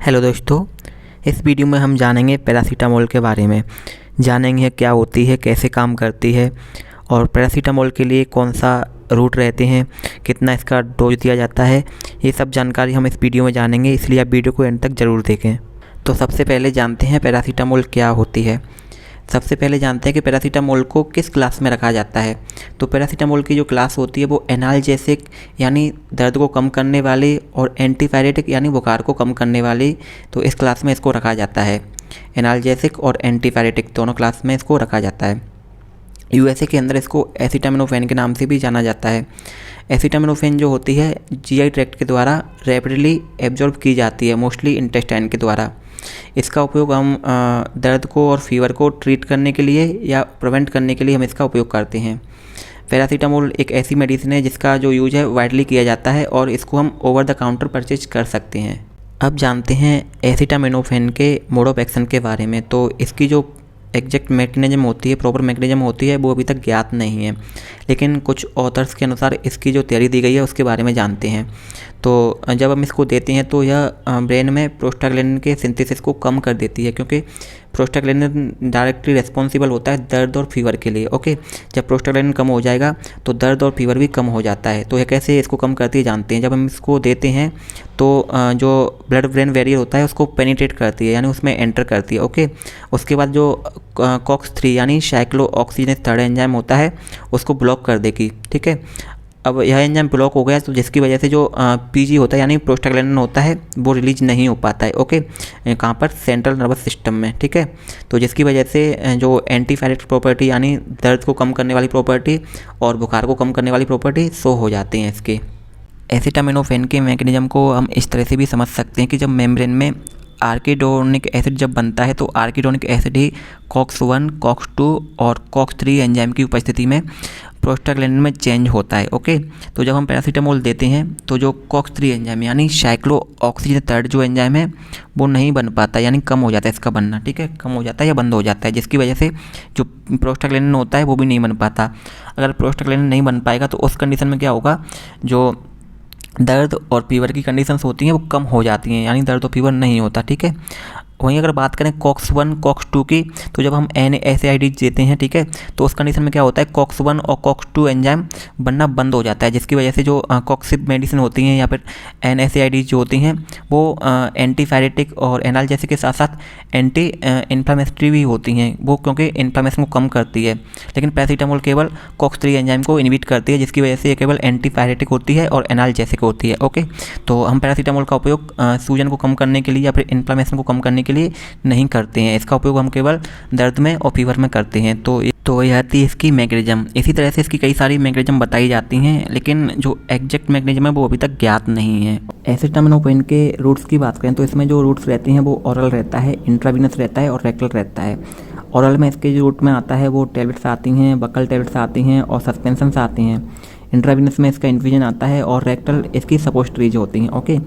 Hello दोस्तों, इस video में हम जानेंगे पैरासीटामोल के बारे में। जानेंगे क्या होती है, कैसे काम करती है और पैरासीटामोल के लिए कौन सा रूट रहते हैं, कितना इसका डोज दिया जाता है। ये सब जानकारी हम इस वीडियो में जानेंगे, इसलिए आप वीडियो को एंड तक ज़रूर देखें। तो सबसे पहले जानते हैं पैरासीटामोल क्या होती है। सबसे पहले जानते हैं कि पैरासीटामोल को किस क्लास में रखा जाता है। तो पैरासीटामोल की जो क्लास होती है वो एनाल्जेसिक यानी दर्द को कम करने वाली और एंटीपायरेटिक यानी बुखार को कम करने वाली, तो इस क्लास में इसको रखा जाता है। एनाल्जेसिक और एंटीपायरेटिक दोनों क्लास में इसको रखा जाता है। यूएसए के अंदर इसको एसिटामिनोफेन के नाम से भी जाना जाता है। एसिटामिनोफेन जो होती है जीआई ट्रैक्ट के द्वारा रैपिडली एब्जॉर्ब की जाती है, मोस्टली इंटेस्टाइन के द्वारा। इसका उपयोग हम दर्द को और फीवर को ट्रीट करने के लिए या प्रिवेंट करने के लिए हम इसका उपयोग करते हैं। पैरासीटामोल एक ऐसी मेडिसिन है जिसका जो यूज है वाइडली किया जाता है और इसको हम ओवर द काउंटर परचेज कर सकते हैं। अब जानते हैं एसिटामिनोफेन के मोड ऑफ एक्शन के बारे में। तो इसकी जो एग्जैक्ट मैकेनिज्म होती है, प्रॉपर मैकेनिज्म होती है, वो अभी तक ज्ञात नहीं है, लेकिन कुछ ऑथर्स के अनुसार इसकी जो थ्योरी दी गई है उसके बारे में जानते हैं। तो जब हम इसको देते हैं तो यह ब्रेन में प्रोस्टाग्लैंडिन के सिंथेसिस को कम कर देती है, क्योंकि प्रोस्टाग्लैंडिन डायरेक्टली रिस्पॉन्सिबल होता है दर्द और फीवर के लिए। ओके, जब प्रोस्टाग्लैंडिन कम हो जाएगा तो दर्द और फीवर भी कम हो जाता है। तो यह कैसे इसको कम करती है जानते हैं। जब हम इसको देते हैं तो जो ब्लड ब्रेन बैरियर होता है उसको पेनिट्रेट करती है, यानी उसमें एंटर करती है। ओके, उसके बाद जो COX-3 यानी साइक्लोऑक्सीजनेज थर्ड एंजाइम होता है उसको ब्लॉक कर देगी। ठीक है, अब यह एंजाइम ब्लॉक हो गया तो जिसकी वजह से जो पीजी होता है यानी प्रोस्टाग्लैंडिन होता है वो रिलीज नहीं हो पाता है। ओके, कहाँ पर, सेंट्रल नर्वस सिस्टम में। ठीक है, तो जिसकी वजह से जो एंटीपायरेटिक प्रॉपर्टी यानी दर्द को कम करने वाली प्रॉपर्टी और बुखार को कम करने वाली प्रॉपर्टी शो हो जाती हैं इसके। एसिटामिनोफेन के मैकेनिज्म को हम इस तरह से भी समझ सकते हैं कि जब मेम्ब्रेन में आर्किडोनिक एसिड जब बनता है तो आर्किडोनिक एसिड ही COX-1, COX-2 और COX-3 एंजाइम की उपस्थिति में प्रोस्टाग्लैंडिन में चेंज होता है। ओके, तो जब हम पैरासीटामोल देते हैं तो जो COX-3 एंजाइम यानी साइक्लोऑक्सीजनेज थर्ड जो एंजाइम है वो नहीं बन पाता, यानी कम हो जाता है इसका बनना। ठीक है, कम हो जाता है या बंद हो जाता है, जिसकी वजह से जो प्रोस्टाग्लैंडिन होता है वो भी नहीं बन पाता। अगर प्रोस्टाग्लैंडिन नहीं बन पाएगा तो उस कंडीशन में क्या होगा, जो दर्द और फीवर की कंडीशंस होती हैं वो कम हो जाती हैं, यानी दर्द और फीवर नहीं होता। ठीक है, वहीं अगर बात करें COX-1, COX-2 की, तो जब हम NSAID देते हैं, ठीक है, तो उस कंडीशन में क्या होता है, COX-1 और COX-2 एंजाइम बनना बंद हो जाता है, जिसकी वजह से जो कॉक्सिब मेडिसिन होती हैं या फिर NSAID जो होती हैं वो एंटीपायरेटिक और एनाल्जेसिक के साथ साथ एंटी इन्फ्लामेटरी भी होती हैं, वो क्योंकि इन्फ्लामेशन को कम करती है। लेकिन पैरासीटामोल केवल COX-3 एंजाइम को इनहिबिट करती है, जिसकी वजह से ये केवल एंटीपायरेटिक होती है और एनाल्जेसिक होती है। ओके, तो हम पैरासीटामोल का उपयोग सूजन को कम करने के लिए या फिर इन्फ्लामेशन को कम करने के लिए नहीं करते हैं। इसका उपयोग हम केवल दर्द में और फीवर में करते हैं। तो यह थी इसकी मैकेनिज्म। इसी तरह से इसकी कई सारी मैकेनिज्म बताई जाती हैं, लेकिन जो एग्जैक्ट मैकेनिज्म है वो अभी तक ज्ञात नहीं है। एसिटामिनोफेन के रूट्स की बात करें तो इसमें जो रूट्स रहते हैं वो ओरल रहता है, इंट्रावीनस रहता है और रेक्टल रहता है। ओरल में इसके जो रूट में आता है वो टैबलेट्स आती हैं, बकल टैबलेट्स आती हैं और सस्पेंशंस आती हैं। इंट्रावीनस में इसका इन्फ्यूजन आता है और रेक्टल इसकी सपोजिटरीज होती हैं। ओके,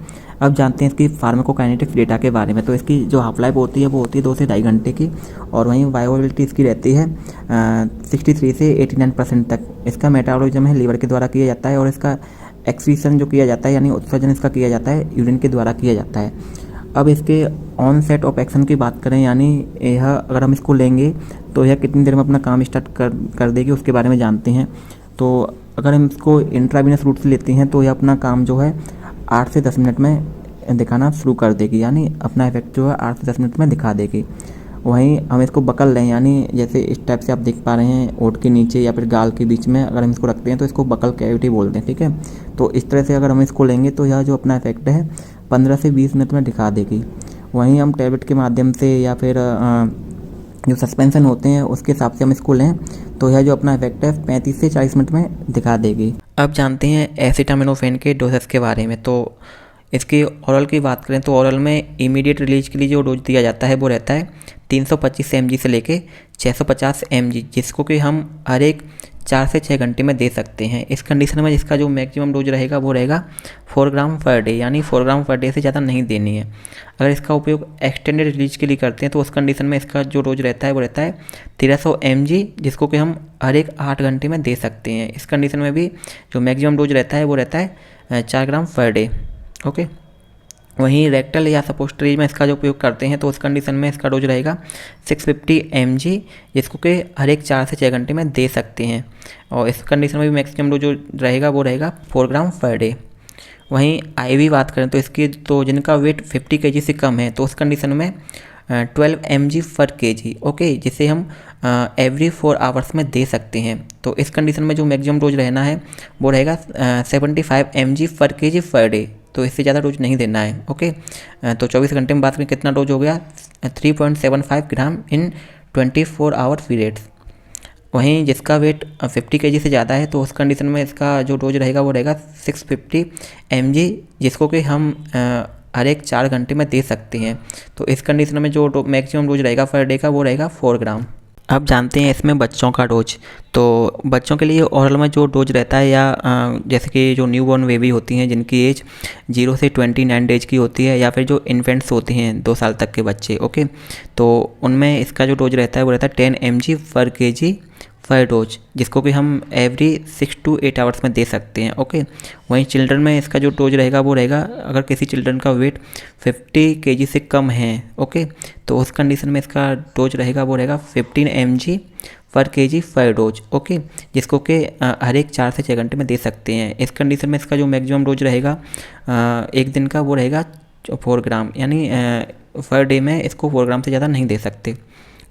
अब जानते हैं इसकी फार्माकोकाइनेटिक्स डेटा के बारे में। तो इसकी जो हाफ लाइफ होती है वो होती है 2 से ढाई घंटे की, और वहीं वायोबिलिटी इसकी रहती है 63 से 89% तक। इसका मेटाबॉलिज्म है लीवर के द्वारा किया जाता है और इसका एक्सक्रीशन जो किया जाता है यानी उत्सर्जन इसका किया जाता है यूरिन के द्वारा किया जाता है। अब इसके ऑनसेट ऑफ एक्शन की बात करें, यानी यह अगर हम इसको लेंगे तो यह कितनी देर में अपना काम स्टार्ट कर देगी उसके बारे में जानते हैं। तो अगर हम इसको इंट्रावीनस रूट से लेते हैं तो यह अपना काम जो है 8 से 10 मिनट में दिखाना शुरू कर देगी, यानी अपना इफेक्ट जो है 8 से 10 मिनट में दिखा देगी। वहीं हम इसको बकल लें, यानी जैसे इस टाइप से आप देख पा रहे हैं ओठ के नीचे या फिर गाल के बीच में अगर हम इसको रखते हैं तो इसको बकल कैविटी बोलते हैं। ठीक है, तो इस तरह से अगर हम इसको लेंगे तो यह जो अपना इफेक्ट है 15 से 20 मिनट में दिखा देगी। वहीं हम टैबलेट के माध्यम से या फिर जो सस्पेंशन होते हैं उसके हिसाब से हम इसको लें तो यह जो अपना इफेक्ट है 35 से 40 मिनट में दिखा देगी। अब जानते हैं एसिटामिनोफेन के डोजेस के बारे में। तो इसकी ओरल की बात करें तो ओरल में इमीडिएट रिलीज के लिए जो डोज दिया जाता है वो रहता है 325 mg से लेके 650 mg, जिसको कि हम हर एक 4 से 6 घंटे में दे सकते हैं। इस कंडीशन में इसका जो मैक्सिमम डोज रहेगा वो रहेगा 4 ग्राम पर डे, यानी 4 ग्राम पर डे से ज़्यादा नहीं देनी है। अगर इसका उपयोग एक्सटेंडेड रिलीज के लिए करते हैं तो उस कंडीशन में इसका जो डोज रहता है वो रहता है 1300 mg, जिसको कि हम हर एक 8 घंटे में दे सकते हैं। इस कंडीशन में भी जो मैक्सिमम डोज रहता है वो रहता है 4 ग्राम पर डे। ओके, वहीं रेक्टल या सपोस्टरी में इसका जो उपयोग करते हैं तो उस कंडीशन में इसका डोज रहेगा 650 mg, जिसको कि हर एक 4 से 6 घंटे में दे सकते हैं। और इस कंडीशन में भी मैक्सिमम डोज जो रहेगा वो रहेगा 4 ग्राम पर डे। वहीं IV बात करें तो इसकी तो जिनका वेट 50 kg से कम है तो उस कंडीशन में 12 mg पर kg, ओके, जिसे हम एवरी 4 आवर्स में दे सकते हैं। तो इस कंडीशन में जो मैक्सिमम डोज रहना है वो रहेगा 75 mg पर kg पर डे। तो इससे ज़्यादा डोज नहीं देना है, ओके। तो 24 घंटे में बात करें कितना डोज हो गया, 3.75 ग्राम इन 24 आवर पीरियड्स। वहीं जिसका वेट 50 kg से ज़्यादा है तो उस कंडीशन में इसका जो डोज रहेगा वो रहेगा 650 mg, जिसको कि हम हर एक 4 घंटे में दे सकते हैं। तो इस कंडीशन में जो मैक्सिमम डोज रहेगा पर डे का वो रहेगा 4 ग्राम। अब जानते हैं इसमें बच्चों का डोज। तो बच्चों के लिए ओरल में जो डोज रहता है या जैसे कि जो न्यू बॉर्न बेबी होती हैं जिनकी एज 0 से 29 डेज की होती है, या फिर जो इन्फेंट्स होते हैं 2 साल तक के बच्चे, ओके, तो उनमें इसका जो डोज रहता है वो रहता है 10 mg पर kg पर डोज, जिसको कि हम एवरी 6 to 8 आवर्स में दे सकते हैं, ओके। वहीं चिल्ड्रन में इसका जो डोज रहेगा वो रहेगा, अगर किसी चिल्ड्रन का वेट 50 kg से कम है, ओके, तो उस कंडीशन में इसका डोज रहेगा वो रहेगा 15 mg पर kg पर डोज, ओके, जिसको कि हर एक 4 से 6 घंटे में दे सकते हैं। इस कंडीशन में इसका जो मैक्सिमम डोज रहेगा एक दिन का वो रहेगा 4 ग्राम, यानी पर डे में इसको 4 ग्राम से ज़्यादा नहीं दे सकते।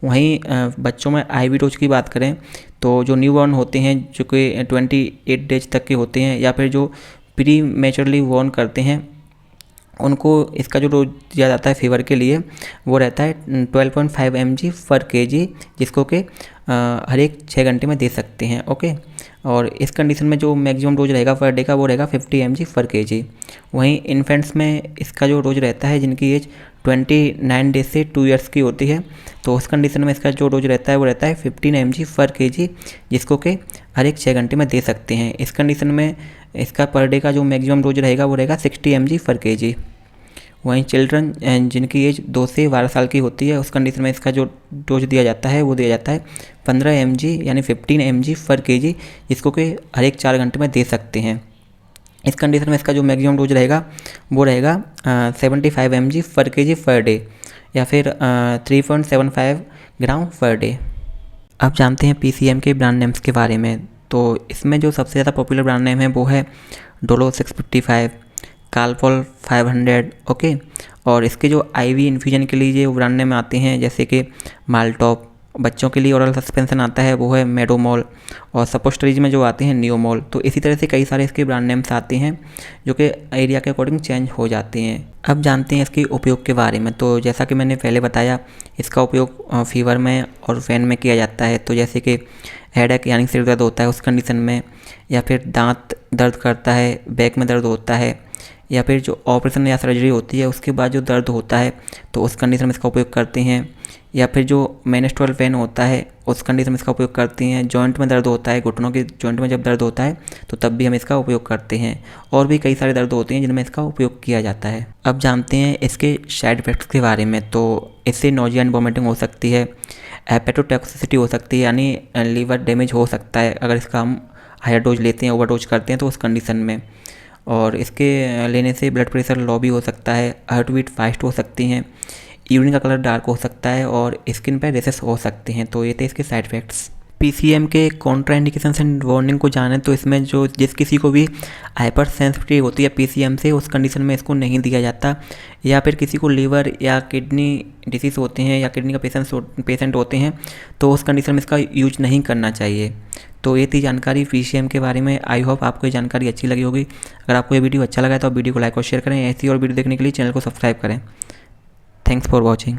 वहीं बच्चों में IV डोज की बात करें तो जो न्यू बॉर्न होते हैं जो कि 28 डेज तक के होते हैं, या फिर जो प्री मैच्योरली बॉर्न करते हैं, उनको इसका जो डोज दिया जाता है फीवर के लिए वो रहता है 12.5 mg पर kg, जिसको कि हर एक 6 घंटे में दे सकते हैं, ओके। और इस कंडीशन में जो मैक्सिमम डोज रहेगा पर डे का वो रहेगा 50 mg पर kg। वहीं इन्फेंट्स में इसका जो डोज रहता है जिनकी एज 29 डेज से 2 ईयर्स की होती है, तो उस कंडीशन में इसका जो डोज रहता है वो रहता है 15 mg पर kg, जिसको कि हर एक 6 घंटे में दे सकते हैं। इस कंडीशन में इसका पर डे का जो मैक्सिमम डोज रहेगा वो रहेगा 60 mg पर kg। वहीं चिल्ड्रन जिनकी एज 2 से 12 साल की होती है उस कंडीशन में इसका जो डोज दिया जाता है वो दिया जाता है 15 mg यानी 15 mg पर kg, जिसको कि हर एक 4 घंटे में दे सकते हैं। इस कंडीशन में इसका जो मैक्सिमम डोज रहेगा वो रहेगा 75 mg पर kg पर डे, या फिर 3.75 ग्राम पर डे। अब जानते हैं PCM के ब्रांड नेम्स के बारे में। तो इसमें जो सबसे ज़्यादा पॉपुलर ब्रांड नेम है वो है डोलो 655, कालपॉल 500, ओके। और इसके जो IV इन्फ्यूजन के लिए जो ब्रांड नेम आते हैं जैसे कि माल्टॉप, बच्चों के लिए ओरल सस्पेंशन आता है वो है मेडोमोल, और सपोस्टरीज में जो आते हैं नियोमोल। तो इसी तरह से कई सारे इसके ब्रांड नेम्स आते हैं जो कि एरिया के अकॉर्डिंग चेंज हो जाते हैं। अब जानते हैं इसके उपयोग के बारे में। तो जैसा कि मैंने पहले बताया इसका उपयोग फीवर में और फैन में किया जाता है। तो जैसे कि हेडेक यानी सिर दर्द होता है उस कंडीशन में, या फिर दांत दर्द करता है, बैक में दर्द होता है, या फिर जो ऑपरेशन या सर्जरी होती है उसके बाद जो दर्द होता है तो उस कंडीशन में इसका उपयोग करते हैं, या फिर जो मेंस्ट्रुअल पेन होता है उस कंडीशन में इसका उपयोग करते हैं। जॉइंट में दर्द होता है, घुटनों के जॉइंट में जब दर्द होता है तो तब भी हम इसका उपयोग करते हैं। और भी कई सारे दर्द होते हैं जिनमें इसका उपयोग किया जाता है। अब जानते हैं इसके साइड इफ़ेक्ट्स के बारे में। तो इससे नोजिया एंड वोमिटिंग हो सकती है, हेपेटोटॉक्सिसिटी हो सकती है यानी लीवर डैमेज हो सकता है अगर इसका हम हायर डोज लेते हैं, ओवर डोज करते हैं तो उस कंडीशन में। और इसके लेने से ब्लड प्रेशर लो भी हो सकता है, हार्ट बीट फास्ट हो सकती हैं, यूरिन का कलर डार्क हो सकता है और स्किन पर रेसेस हो सकते हैं। तो ये थे इसके साइड इफ़ेक्ट्स। PCM के कॉन्ट्रा इंडिकेशंस एंड वार्निंग को जाने तो इसमें जो जिस किसी को भी हाइपर सेंसिटिव होती है PCM से उस कंडीशन में इसको नहीं दिया जाता, या फिर किसी को लीवर या किडनी डिसीज़ होते हैं या किडनी का पेशेंट होते हैं तो उस कंडीशन में इसका यूज नहीं करना चाहिए। तो ये थी जानकारी PCM के बारे में। आई होप आपको ये जानकारी अच्छी लगी होगी। अगर आपको ये वीडियो अच्छा लगा है तो आप वीडियो को लाइक और शेयर करें। ऐसी और वीडियो देखने के लिए चैनल को सब्सक्राइब करें। Thanks for watching.